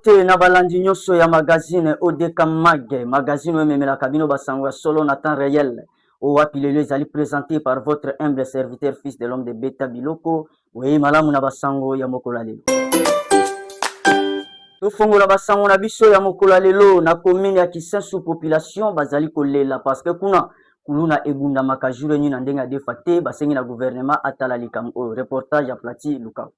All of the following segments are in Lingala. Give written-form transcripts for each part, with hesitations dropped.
Bote na balandi nyonso ya magazine ODK Mag, magazine oyo bino basango ya solo na temps réel. Owapi lelo ezali présenté par votre humble serviteur fils de l'homme de Beta Biloko. Oui, malamu na basango ya mokolo ya lelo. Tofongola basango na biso ya mokolo ya lelo na commune ya Kisensu population bazali kolela parce que kuna kuluna ebunda makajure nyi na ndenga defa te basengi na gouvernement atala likambo oyo. Reportage ya Plati Lukao.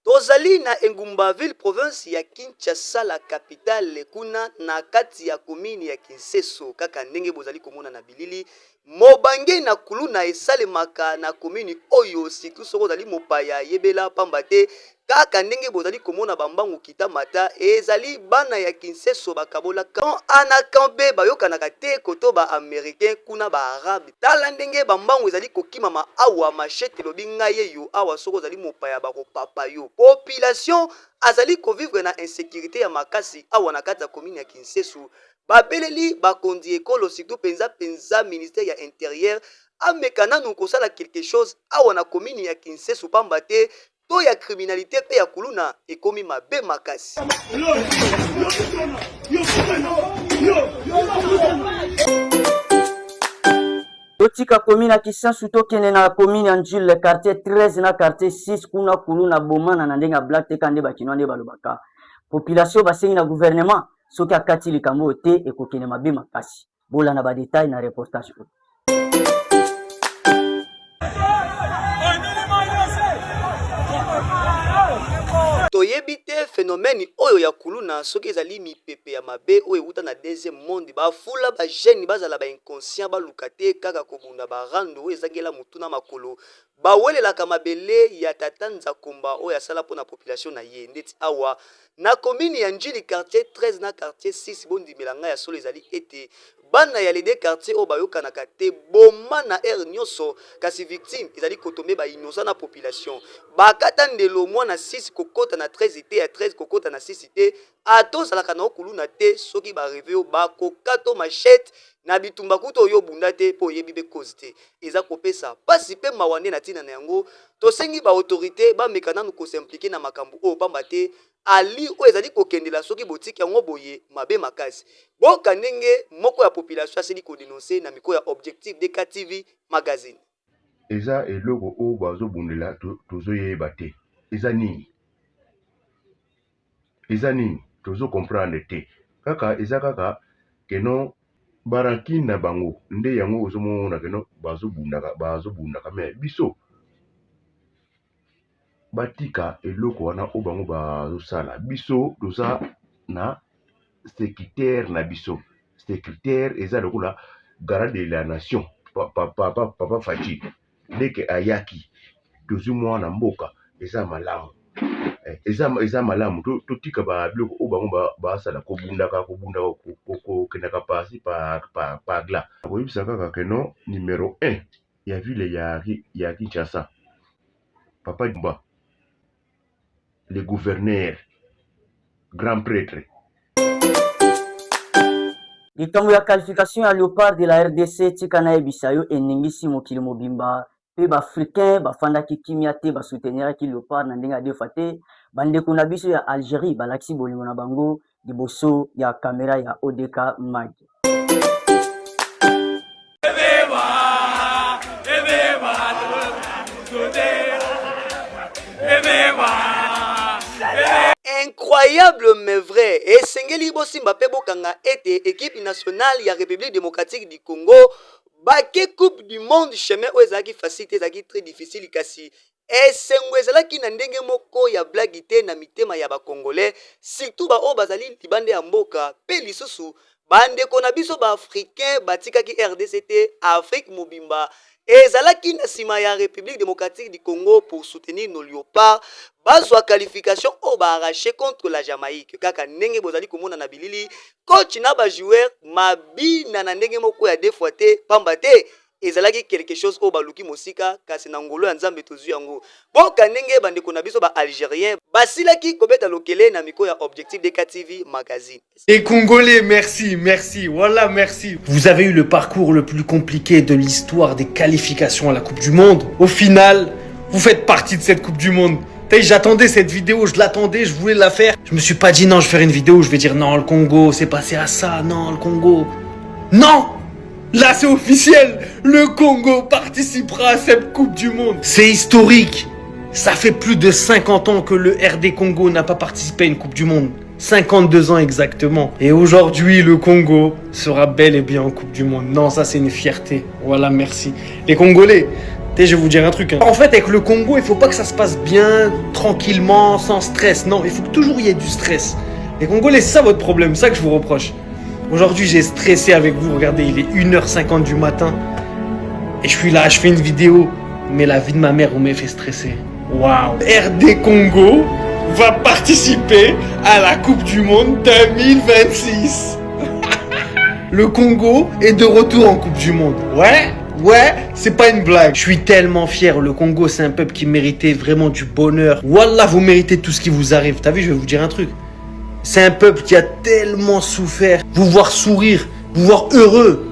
Tozali na Engumba ville province ya Kinshasa la capitale kuna na kati ya commune ya Kinseso kaka ndenge bozali komona na bilili mobange na kuluna esalemaka na commune oyo siku soko zali mopaya yebela pamba te kaka ndenge bozali komona bambangu kita mata ezali bana ya Kinseso bakabola kan ana kambe bayokanaka te koto ba américain kuna ba arabe tala ndenge bambangu ezali kokimama awa machete lobi ngai yo awa soko zali mopaya bakopapa yo population azali kovivre na insécurité ya makasi awa na kati ya commune ya Kinseso babeleli bakondi ekolo surtout penza ministère ya intérieur amekana nous kosala quelque chose awa na commune ya Kinseso pamba te to ya criminalité pe ya kuluna ekomi mabe makasi. Totika commune ya Kisensu tokende na commune ya Njile quartier 13 na quartier 6 kuna kuluna bomana na ndenga black te kande bakino nde balobaka. Population basengi na gouvernement soki akati likambo te ekokende mabe makasi. Bola na ba détail na reportage. Toyebi te phénomène oyo ya kuluna soki ezali mipepe ya mabe oyo euta na deuxième monde bafula ba jeune bazala ba inconscient baluka te kaka kobunda barando oyo ezangela mutuna makolo bawelelaka mabele ya tata Nzakomba oyo asala mpona population na ye ndeti awa na commune ya Njili quartier 13 na quartier 6 bondimela ngai ya solo ezali ete bana ya lede quartier oyo bayokanaka te boma na air nyonso kasi victime ezali kotombe ba innocent na population bakata ndelo mwana 6 kokota na 13 te ya 13 kokota na 6 te atozalaka na okuluna te soki bareve yo bakokato machete na bitumba kuto oyo bunda te po yebi be cause te eza kopesa pasi pe mawande na tina na yango tosengi ba autorité bamekana nous s'impliquer na makambo oyo pamba te ali oyo ezali kokendela soki botiki yango boye mabe makasi boka ndenge moko ya population asili kodénoncer na miko ya Objectif DK TV magazine eza eloko oyo bazobundela tozoyeba te eza nini tozokomprendre te kaka eza kaka keno baraki na bango nde yango ozomona keno bazobundaka me biso batika eloko wana oyo bango bazosala biso toza na secrétaire na biso secrétaire eza lokola garant de la nation papa Fachi ndeke ayaki tozwi mwana mboka eza malamu eza malamu totika biloko oyo bango basala kobundaka kokendaka pasi par gla koyebisa kaka keno numéro 1 ya ville ya Kinshasa papa Dumba le gouverneur grand prêtre. Likambo ya qualification ya Léopard de la RDC tika na yebisa yo eningisi mokili mobimba pe baafricain bafandaki kimia te basouteniraki Léopard na ndenga defa te bandeko na biso ya Algérie balakisi bolingo na bango liboso ya kamera ya ODK Mag. Incroyable mais vrai et sengeli bosimba pe bokanga ete équipe nationale ya République démocratique du Congo bake coupe du monde chemin oyo ezalaki facilité ezalaki très difficile kasi esengo ezalaki na ndenge moko ya blague te na mitema ya bakongolais surtout baoyo bazali libande ya mboka pe lisusu bandeko na biso baafricain batikaki RDC te Afrique mobimba ezalaki na nsima ya République démocratique du Congo pour soutenir nos léopards bazwa qualification oyo baarraché contre la Jamaïque kaka ndenge bozali komona na bilili coach na bajoueur mabina na ndenge moko ya deux fois te pamba te ezalaki quelque chose oyo baluki mosika kasi na ngolo ya nzambe tozwi yango boka ndenge bandeko na biso baalgérien basilaki kobeta lokele na miko ya Objectif DK TV magazine. Les Congolais, merci, merci, voilà, merci. Vous avez eu le parcours le plus compliqué de l'histoire des qualifications à la Coupe du Monde. Au final, vous faites partie de cette Coupe du Monde. J'attendais cette vidéo, je l'attendais, je voulais la faire. Je me suis pas dit non, je vais faire une vidéo où je vais dire non, le Congo, c'est passé à ça, non, le Congo. Non! Là, c'est officiel. Le Congo participera à cette Coupe du Monde. C'est historique. Ça fait plus de 50 ans que le RD Congo n'a pas participé à une Coupe du Monde. 52 ans exactement. Et aujourd'hui, le Congo sera bel et bien en Coupe du Monde. Non, ça, c'est une fierté. Voilà, merci. Les Congolais, je vais vous dire un truc. En fait, avec le Congo, il faut pas que ça se passe bien, tranquillement, sans stress. Non, il faut que toujours il y ait du stress. Les Congolais, c'est ça votre problème. C'est ça que je vous reproche. Aujourd'hui, j'ai stressé avec vous. Regardez, il est 1h50 du matin. Et je suis là, je fais une vidéo. Mais la vie de ma mère, on m'a fait stresser. Waouh! RD Congo va participer à la Coupe du Monde 2026. Le Congo est de retour en Coupe du Monde. Ouais, c'est pas une blague. Je suis tellement fier. Le Congo, c'est un peuple qui méritait vraiment du bonheur. Wallah, vous méritez tout ce qui vous arrive. T'as vu, je vais vous dire un truc. C'est un peuple qui a tellement souffert. Vous voir sourire, vous voir heureux,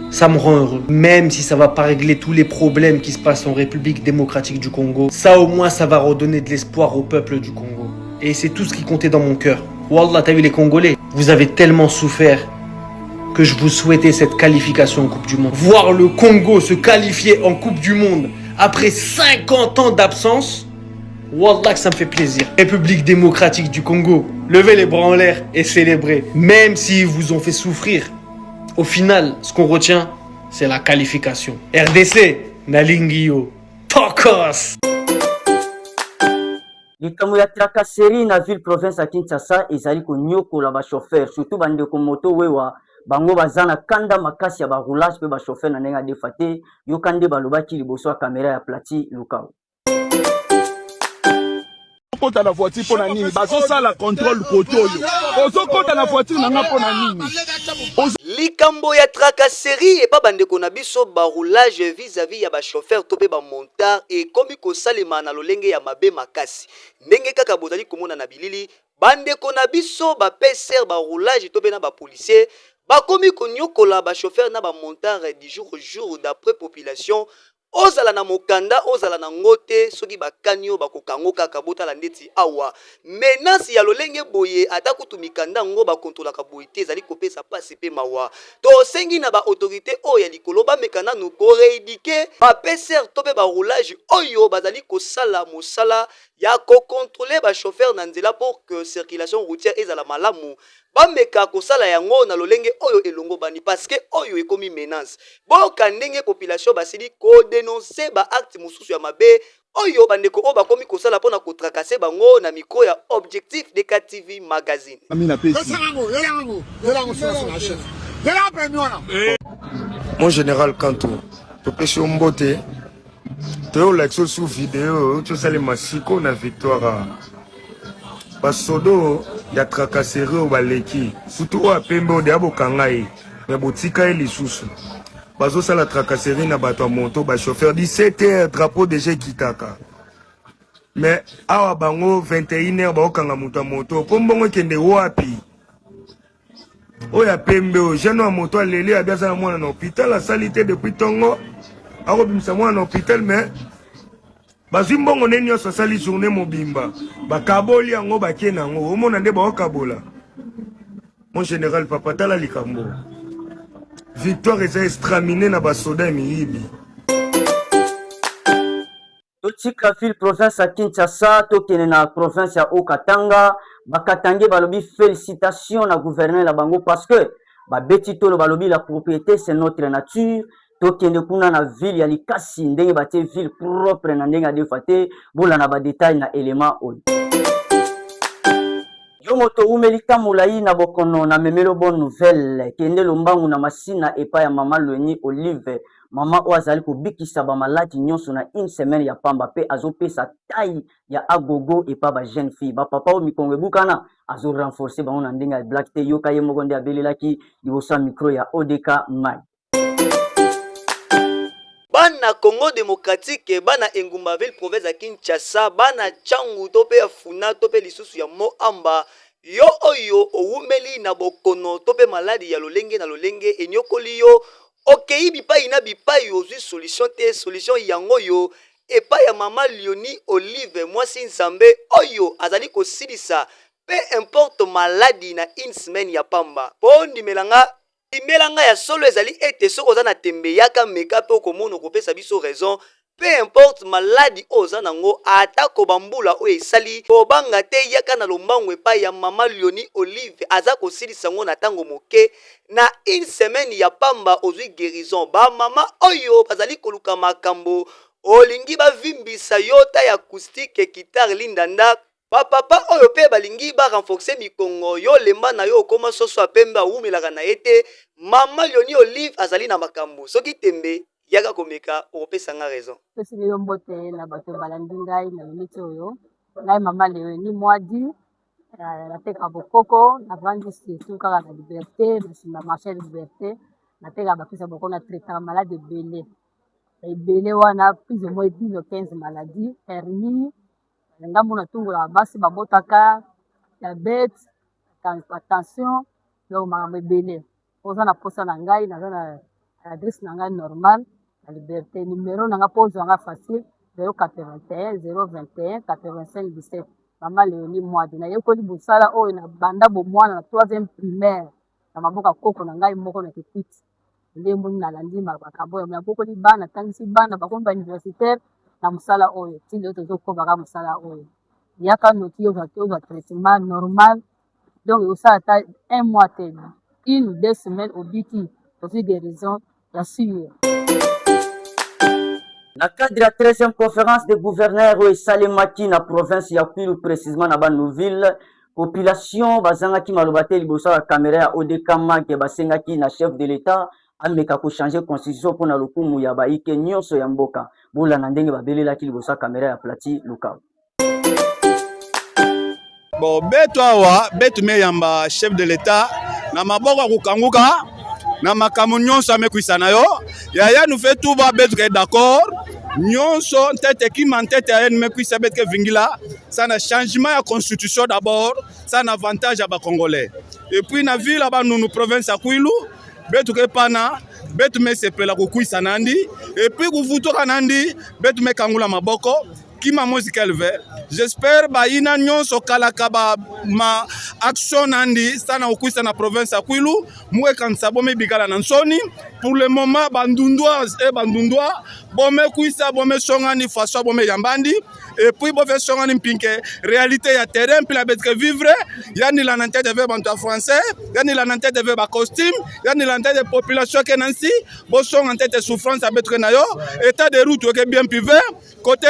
ça me rend heureux. Même si ça va pas régler tous les problèmes qui se passent en République démocratique du Congo, ça au moins, ça va redonner de l'espoir au peuple du Congo. Et c'est tout ce qui comptait dans mon cœur. Wallah, t'as vu les Congolais, vous avez tellement souffert que je vous souhaitais cette qualification en Coupe du Monde. Voir le Congo se qualifier en Coupe du Monde après 50 ans d'absence, wallah que ça me fait plaisir. République démocratique du Congo, levez les bras en l'air et célébrez. Même s'ils vous ont fait souffrir, au final, ce qu'on retient, c'est la qualification. RDC, Nalingio, Tokos. likambo ya trakaseri na ville province ya Kinshasa ezali konyokola ba chauffeur surtout bandeko moto wewa bango baza na kanda makasi ya ba roulage pe ba chauffeur na ndenge adefa te yokande balobaki liboso ya kamera ya Plati Lukao. Kota la voiture pour nini bazo sala contrôle koto yo ozo kota la voiture nanga pour nini likambo ya tracasserie et pas bandeko na biso ba roulage vis-à-vis ya ba chauffeur to pe ba montard et komi ko salema na lolenge ya mabe makasi ndenge kaka bozali komona na bilili bandeko na biso ba PCR ba roulage to pe na ba policier ba komi ko nyokola ba chauffeur na ba montard du jour au jour d'après population. Ozala na mokanda, ozala na ngote, soki bakanyo bakokango kaka botala ndeti awa. Menace ya lolenge boye atakutu mikanda ngo bakontrola ka boye te ezali kopesa pasi pe mawa. To sengi na ba autorité oyo ya likolo ba mekana no ko réédiquer ba PCR to pe ba roulage oyo bazali ko sala mosala ya ko contrôler ba chauffeur na nzela pour que circulation routière ezala malamu. Bameka kosala yango na lolenge oyo elongo bani parce que oyo ekomi menace boka ndenge population basili ko dénoncer ba acte mususu ya mabe oyo bandeko oyo bakomi kosala pona ko tracasser bango na micro ya Objectif DK TV magazine. Mon général Kanto topesi mbote toyo like sous vidéo tu sali masiko na victoire basodo ya tracasserie au baleki surtout à pembe de abokangai mais botika et lisusu bazo sala tracasserie na bato moto ba chauffeur 17h drapeau déjà kitaka mais awa bango 21h ba okanga moto pombongo kende wapi oya pembe o jeune wa moto alele abiasa na mwana na hôpital a salité depuis tongo ako bimisa mwana na hôpital mais bazimbongo neni oso sali journée mobimba bakaboli yango bakie nango omona nde baokabola mon général papa tala likambo victoire eza estraminé na basoda ya miyibi totika ville province ya Kinshasa tokene na province ya Okatanga bakatange balobi félicitations na gouverneur la bango parce que babeti tolo balobi la propriété c'est notre nature tokende kuna na ville ya Likasi ndenge batie ville propre na ndenge adefa te bola na ba détail na élément oyo yo moto umelita mulai na bokono na memelo bonne nouvelle kende lombangu na masina epa ya mama Lweni Olive mama oazali kobikisa ba maladi nyonso na une semaine ya pamba pe azopesa taille ya agogo epa ba jeune fille ba papa o mikongwe bukana azo renforcer ba ona ndenge ya black te yoka ye moko nde abelelaki liboso micro ya ODK Mai bana Congo démocratique bana Engumbaville province ya Kinshasa bana Changu to pe Funa to pe lisusu ya Moamba yo oyo owumeli na bokono to pe maladi ya lolenge na lolenge enyokoli yo okei bipai na bipai ozwi solution te solution yango yo epai ya mama Lioni Olive mwasi nzambe oyo azali kosilisa peu importe maladi na une semaine ya pamba po ndimelanga ya solo ezali ete soko oza na tembe yaka meka pe okomona okopesa biso raison peu importe maladi oza nango atako bambula oyo esali kobanga te yaka na lombango epai ya mama Lioni Olive aza kosilisa ngo na tango moke na une semaine ya pamba ozwi guérison ba mama oyo bazali koluka makambo olingi bavimbisa yota ya acoustique guitare lindanda papa oyo pe balingi ba renforcer mikongo yo lemba na yo okoma soso apembe awumelaka na ete mama Lioni Olive azali na makambo soki tembe yaka komeka okopesa nga raison pesi yo mbote na bato balandi ngai na minute oyo ngai mama Lioni Mwadi nateka bokoko navandi surtout kaka na liberté na marché liberté nateka bapesa boko na traitaka malade ebele wana plus ou moins 10 ou 15 maladies hernie ngambo na tungola basi babotaka diabète tension donc makambo ebele oza na posa na ngai naza na adresse na ngai normal na liberté numéro na nga mpo ozwa nga facile 081 021 85 17 mama Lioni Mwadi nayekoli bosala oyo na banda bomwana na 3e primaire na maboka koko na ngai moko na Kikuti ndembo nalandi makambo oyo nabokoli bana tangisi bana bakomi ba universitaire na mosala oyo tindi oyo tozokobaka mosala oyo yaka noki ozwa traitement normal donc osala ata 1 mois te 1 ou 2 semaines obiki ozwi guérison ya sûr. Na cadre ya 13e conférence de gouverneurs oyo esalemaki na province ya Kwilu précisément na Banouville population bazangaki maloba te liboso ya kamera ya odekama ke basengaki na chef de l'état ameka kochange constitution mpona lokumu ya baike nyonso ya mboka bola na ndenge babelelaki liboso ya kamera ya Plati Lukabu. Bon beto awa beto meyamba chef de l'état na maboko kukanguka na makambo nyonso amekwisa na yo yaya nous fait tout ba beto ke d'accord nyonso ntete kima ntete ya mekwisa beto ke vingila ça na changement ya constitution d'abord ça na avantage ya ba congolais et puis na ville ba nous province ya Kwilu betu ke pana betu me sepela kukwisa nandi et puis kuvutoka nandi betu me kangula maboko kima musical ve j'espère ba ina nyonso kalaka ba ma action nandi sana kukwisa na province ya Kwilu muwe kansa bome bigala na nsoni pour le moment bandundoise et bandundois bome kuisa bome songani façon bome yambandi et puis bo fait songani mpinke réalité ya terrain puis la betu ke vivre yani la nante de bantu français yani la nante de ba costume yani la nante de population ke nansi bo song en tête souffrance à betu na yo état de route ke bien privé côté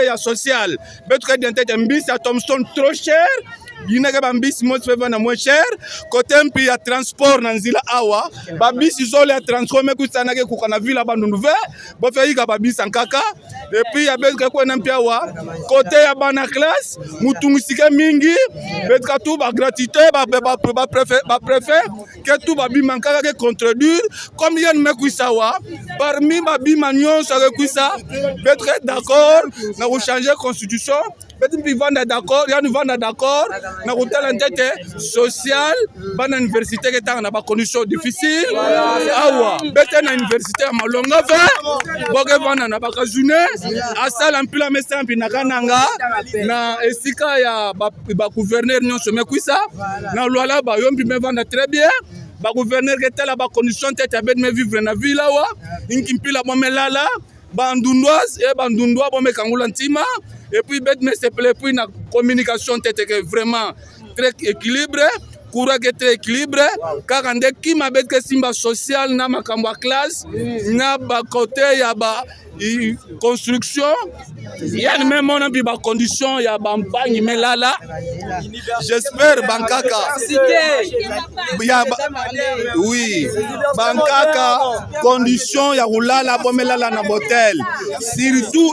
ya social betu ke tête mbisi à Thompson trop cher yinaka bambisi mo se vana moins cher côté mpi ya transport na nzila awa babisi zole ya transport me kusana ke kukana villa bandunduve bo fe yika babisi ankaka et puis ya betu ko na mpia wa côté ya bana classe mutungisike mingi betu ka tout ba gratuité ba préfet que tout ba bimankaka ke contredire comme yen me kuisawa parmi ba bimanyonso ke kuisa betu d'accord na ko changer constitution betu mpi vanda d'accord ya nous vanda d'accord na kutala ntete social bana université ke tanga na ba conditions difficiles awa bete na université ya Malonga ve boke vana na bakazune asala mpila mesampi na kananga na esika ya ba gouverneur nyonso mekwisa na lwala ba yombi me vanda très bien ba gouverneur ke tala ba conditions tete abet me vivre na ville awa inki mpila bomelala bandundoise et bandundois bon me kangula ntima et puis bet me se plaît puis na communication tete que vraiment très équilibré courant qui très équilibré car ande ki ma bet que simba social na makambo classe na ba côté ya ba construction yani même on a pi ba condition ya bampangi melala j'espère bankaka ya oui bankaka condition ya kulala bomelala na botel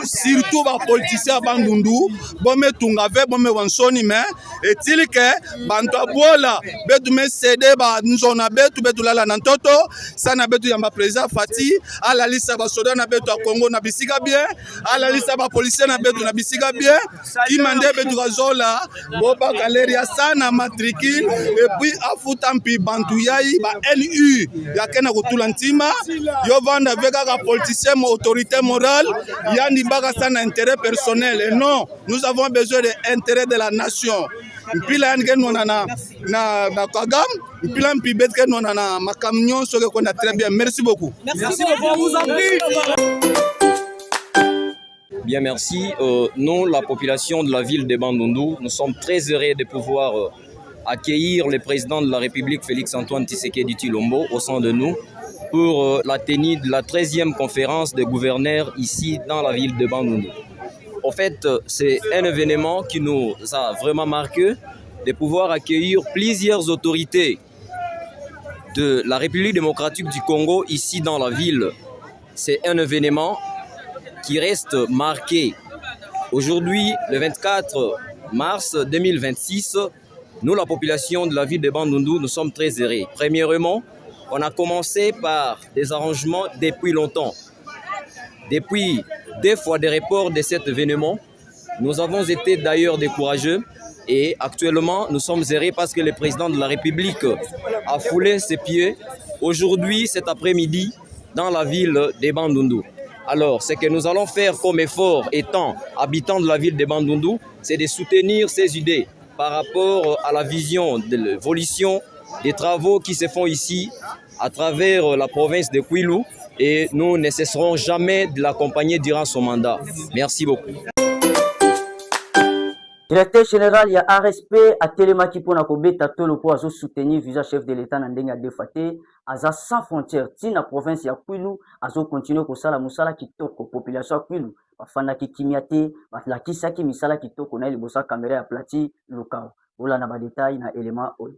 surtout ba politicien bandundu bometunga ve bome wansoni mais etili ke bantu abola betu me cede ba nzona betu lala na ntoto sana betu ya ba président Fati ala lisa ba soda na betu ya Congo na bisika bien ala lisa ba policier na betu na bisika bien ki mande betu kazola bo ba galeria sana matricule et puis afuta mpi bantu yai ba LU ya kena kutula ntima yo vanda veka ka politicien mo autorité morale yandi baka sana intérêt personnel et non nous avons besoin de intérêt de la nation mpila yani ke nona na kagam mpila mpi bet ke nona na makamnyon soke konda très bien merci beaucoup vous en prie. Bien, merci. Nous, la population de la ville de Bandundu, nous sommes très heureux de pouvoir accueillir le président de la République, Félix-Antoine Tshisekedi Tshilombo, au sein de nous pour la tenue de la 13e conférence des gouverneurs ici dans la ville de Bandundu. En fait, c'est un événement qui nous a vraiment marqué de pouvoir accueillir plusieurs autorités de la République démocratique du Congo ici dans la ville. C'est un événement qui reste marqué. Aujourd'hui, le 24 mars 2026, nous, la population de la ville de Bandundu, nous sommes très heureux. Premièrement, on a commencé par des arrangements depuis longtemps. Depuis 2 fois des reports de cet événement, nous avons été d'ailleurs décourageux et actuellement, nous sommes heureux parce que le président de la République a foulé ses pieds aujourd'hui, cet après-midi, dans la ville de Bandundu. Alors, ce que nous allons faire comme effort étant habitants de la ville de Bandundu, c'est de soutenir ces idées par rapport à la vision de l'évolution des travaux qui se font ici à travers la province de Kwilu et nous ne cesserons jamais de l'accompagner durant son mandat. Merci beaucoup. Directeur général ya RSP atelemaki mpona kobeta tolo po azosoutenir visa chef de l'état na ndenge ya defate aza sans frontière ntina province ya Kwilu azokontinue kosala mosala kitoko population ya Kwilu bafandaki kimia te balakisaki misala kitoko na liboso ya kamera ya Plati Lukao olanda badetail na élément oyo.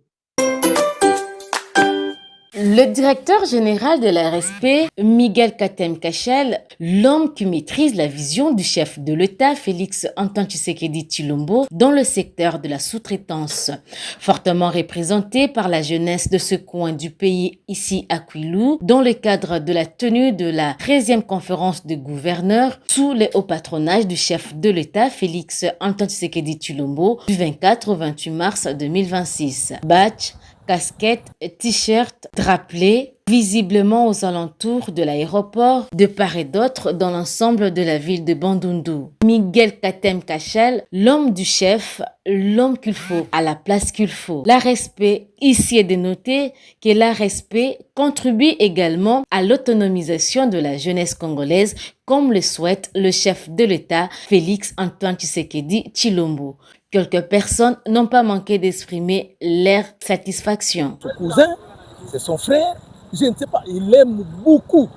Le directeur général de la RSP, Miguel Katem Kachel, l'homme qui maîtrise la vision du chef de l'État, Félix-Antoine Tshisekedi Tshilombo, dans le secteur de la sous-traitance. Fortement représenté par la jeunesse de ce coin du pays ici à Kwilu, dans le cadre de la tenue de la 13e conférence de gouverneurs sous le haut patronage du chef de l'État, Félix-Antoine Tshisekedi Tshilombo, du 24 au 28 mars 2026. Badge, casquettes, t-shirts, drapelés, visiblement aux alentours de l'aéroport, de part et d'autre dans l'ensemble de la ville de Bandundu. Miguel Katem Kachel, l'homme du chef, l'homme qu'il faut, à la place qu'il faut. La respect, ici est de noter que la respect contribue également à l'autonomisation de la jeunesse congolaise, comme le souhaite le chef de l'État, Félix-Antoine Tshisekedi Tshilombo. Quelques personnes n'ont pas manqué d'exprimer leur satisfaction. Son cousin, c'est son frère, je ne sais pas, il l'aime beaucoup.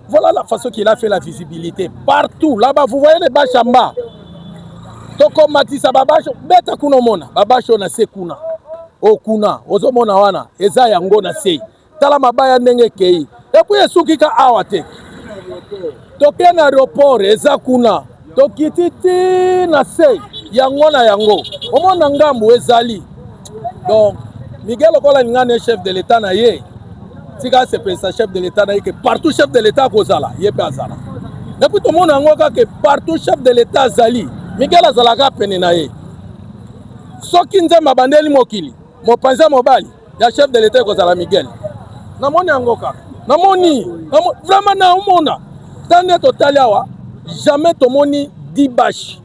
Voilà la façon qu'il a fait la visibilité. Partout, là-bas, vous voyez les bâches en bas. Toko Matissa Babacho, beta kuno mona, Babacho na se kuna. O kuna, ozo mona wana, eza yango na se. Tala mabaya nenge kei. Et puis esukika awate. Toke na aéroport, eza kuna. Tokititi na se. Yango na yango omona ngambu ezali donc Miguel Okola ngane chef de l'état na ye tika se président chef de l'état na ye que partout chef de l'état kozala ye pe azala depuis tout monde ngo ka que partout chef de l'état azali Miguel azalaka pene na ye soki nzema bandeli mokili mopanza mobali ya chef de l'état kozala Miguel namoni yango ka namoni vraiment na omona tande totali awa jamais tomoni 10 bâches.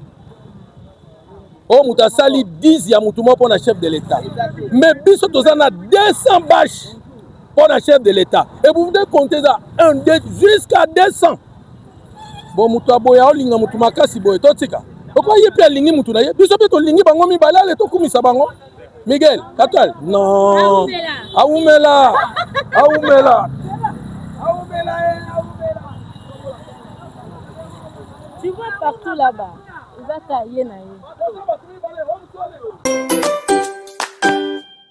Oh, Moutasali 10 ya Moutouma pour le chef de l'État. Mais biso tozana 200 bâches pour le chef de l'État. Et vous devez compter ça 1, 2 jusqu'à 200. Bon, Moutoua boya olinga Moutouma kasi boye totika. Pourquoi y a lingi Moutouna ye? Biso pe to lingi bango mi balale to kumisa bango. Miguel, Katwal. Non. Aoumela. Tu vois partout là-bas, il va tailler na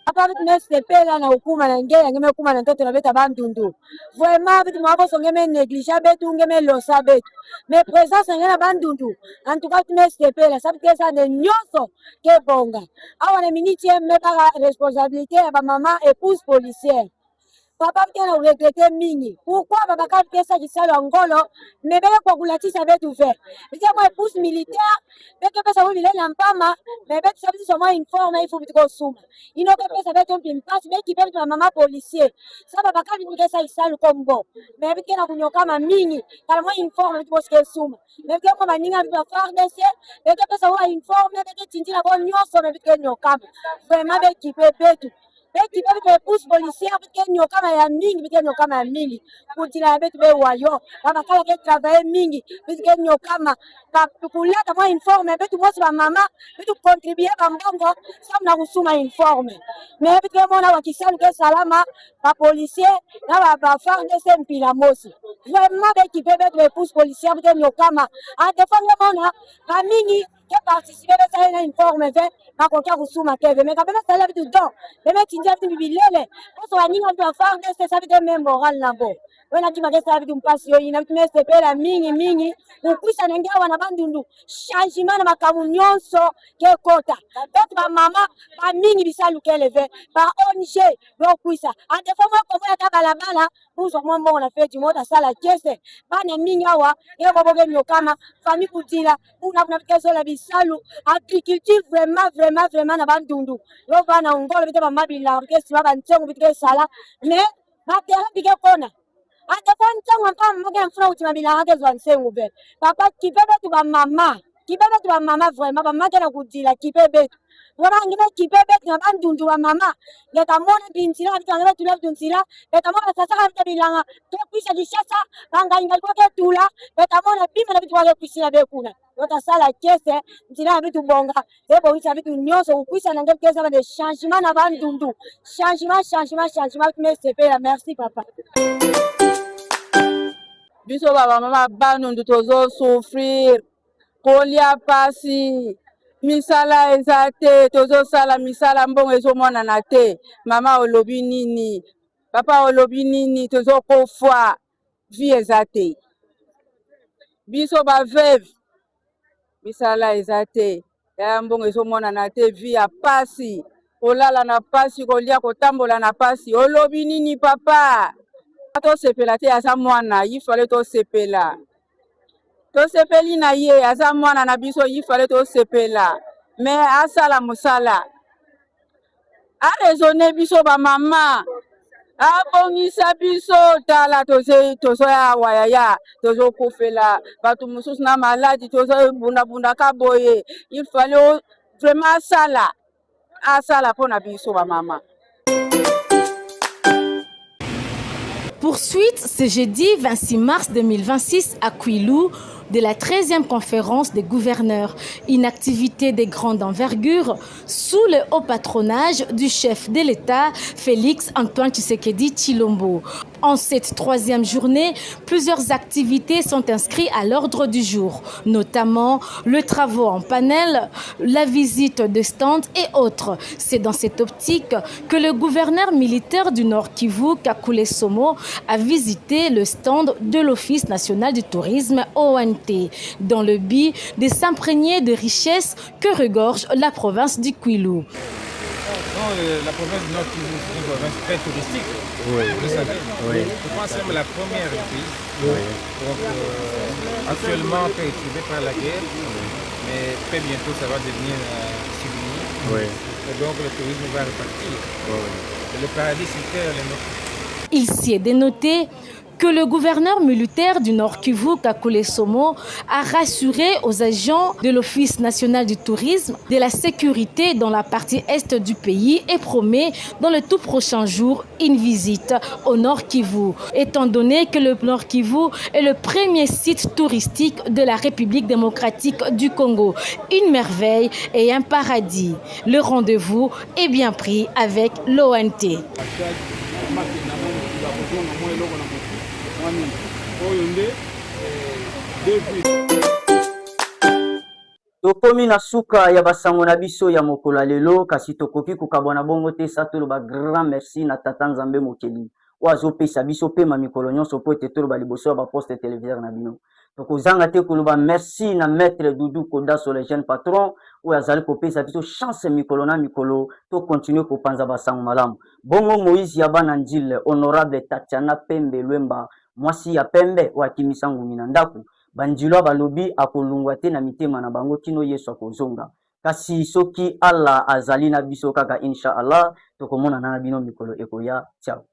Apa vitu nesepela na hukuma na ngea ngeme kuma na ntoto na beta bandundu. Vraiment vitu mwako songeme negligea betu ngeme losa betu. Mais présence ngena bandundu. En tout cas tu nesepela sabi que ça de nyoso ke bonga. Awa na miniti me para responsabilité ya ba maman épouse policière. Papa mtena uregrete mingi. Pourquoi baba kapesa kisalo ngolo mebele kwa kulatisa betu fe. Bia kwa épouse militaire beke pesa wili na mpama mebele sabisi soma informe il faut bitiko suma. Inoke pesa betu mpimpasi beki betu na mama policier. Saba baba kapesa kisalo kombo. Mebele kena kunyokama mingi kala mwa informe bitiko ske suma. Mebele kwa maninga bitiko FARDC beke pesa wa informe beke tinjila kwa nyoso mebele nyokama. Vraiment beki betu. Beki betu épouse policière beke nyokama ya mingi beke nyokama ya mingi. Kutila betu be wayo. Baba kala ke travailler mingi beke nyokama. Kulata mwa informe betu mwasi ba mama betu contribuer ba mbongo samna kusuma informe. Mais betu mona wakisalu ke salama ba policier na ba FARDC mpila mosi. Vraiment beki betu épouse policière beke nyokama. A défendre mona ba mingi qui participer à une informe fait ma conquête kusuma keve mais quand même ça lève du temps les mecs tinja tu bilele pour soit ninga tu faire de ça veut même moral là bon on a dit ma ça veut du passion ina tu messe pela mingi ukuisa nenga wana bandundu changement na makamu nyonso ke kota peut ba mama ba mingi bisalu keleve ba ONG ukuisa a des fois moi ko ya balabala pour so mo on a fait du mode sala kese bana mingi awa e ko boge nyokama famille kutila una keso la bisalu agriculture vraiment na bandundu yo bana ngolo bite ba mabila kesi ba ntengo bite sala mais ba terre bige kona ate kwa ntango mpaka mmoja mfuna utima bila hake zwa nsengu be papa kibebe tu ba mama vraiment ba mama na kudila kibebe tu wana ngine kibebe tu na bandundu wa mama ngeta mona bintila ngeta tu left ntila ngeta mona sasa ka bilanga to kuisha dishasa banga ingalikuwa ke tula ngeta mona bima na vitu wale kuishia be kuna yota sala kese ntila vitu bonga ebo ucha vitu nyoso kuisha na ngeta kesa de changement na bandundu changement tumesepela merci papa. Biso baba mama banundu tozo souffrir kolia pasi misala ezate tozo sala misala mbongo ezo mwana na te mama olobi nini papa olobi nini tozo kofwa vie ezate biso ba veuve misala ezate ya mbongo ezo mwana na te vie ya pasi kolala na pasi kolia kotambola na pasi olobi nini papa to sepela te aza mwana yifale to sepela to sepeli na ye aza mwana na biso yifale to sepela mais asala musala a raisonner biso ba mama abongisa biso tala tozo ya wayaya tozo kofela batu mususu na maladi tozo bunda kaboye yifale vraiment asala pona biso ba mama. Poursuite ce jeudi 26 mars 2026 à Kwilu de la 13e conférence des gouverneurs, une activité de grande envergure sous le haut patronage du chef de l'État Félix Antoine Tshisekedi Tshilombo. En cette 3e journée, plusieurs activités sont inscrites à l'ordre du jour, notamment le travaux en panel, la visite de stands et autres. C'est dans cette optique que le gouverneur militaire du Nord Kivu, Kakule Somo, a visité le stand de l'Office national du tourisme ONT, dans le but de s'imprégner de richesses que regorge la province du Kwilu. La province du Nord Kivu est une province très touristique. Oui. Vous savez. Oui. Je pense que c'est la première du pays. Oui. Donc, actuellement, perturbée par la guerre, mais très bientôt, ça va devenir civil. Oui. Et donc, le tourisme va repartir. Oui. Le paradis sur terre, les Nord. Il s'y est dénoté que le gouverneur militaire du Nord Kivu, Kakule Somo, a rassuré aux agents de l'Office national du tourisme de la sécurité dans la partie est du pays et promet dans le tout prochain jour une visite au Nord Kivu, étant donné que le Nord Kivu est le premier site touristique de la République démocratique du Congo. Une merveille et un paradis. Le rendez-vous est bien pris avec l'ONT. Oyo nde depuis tokomi na suka ya basango na biso ya mokolo lelo kasi tokoki kokabwana bongo te sa toloba grand merci na tata nzambe mokeli oyo azopesa biso pema mikolo nyonso po ete toloba liboso ya baposte téléviseur na bino tokozanga te koloba merci na maître Doudou Kodaso le jeune patron oyo azali kopesa biso chance mikolo na mikolo tokontinue kopanza basango malamu bongo Moïse ya bana njile honorable Tatiana Pembe Lwemba mwasi ya pembe oyo akimisa ngumi na ndako banjilo balobi akolungwa te na mitema na bango kino Yesu akozonga kasi soki Allah azali na biso kaka insha Allah tokomona na bino mikolo ekoya ciao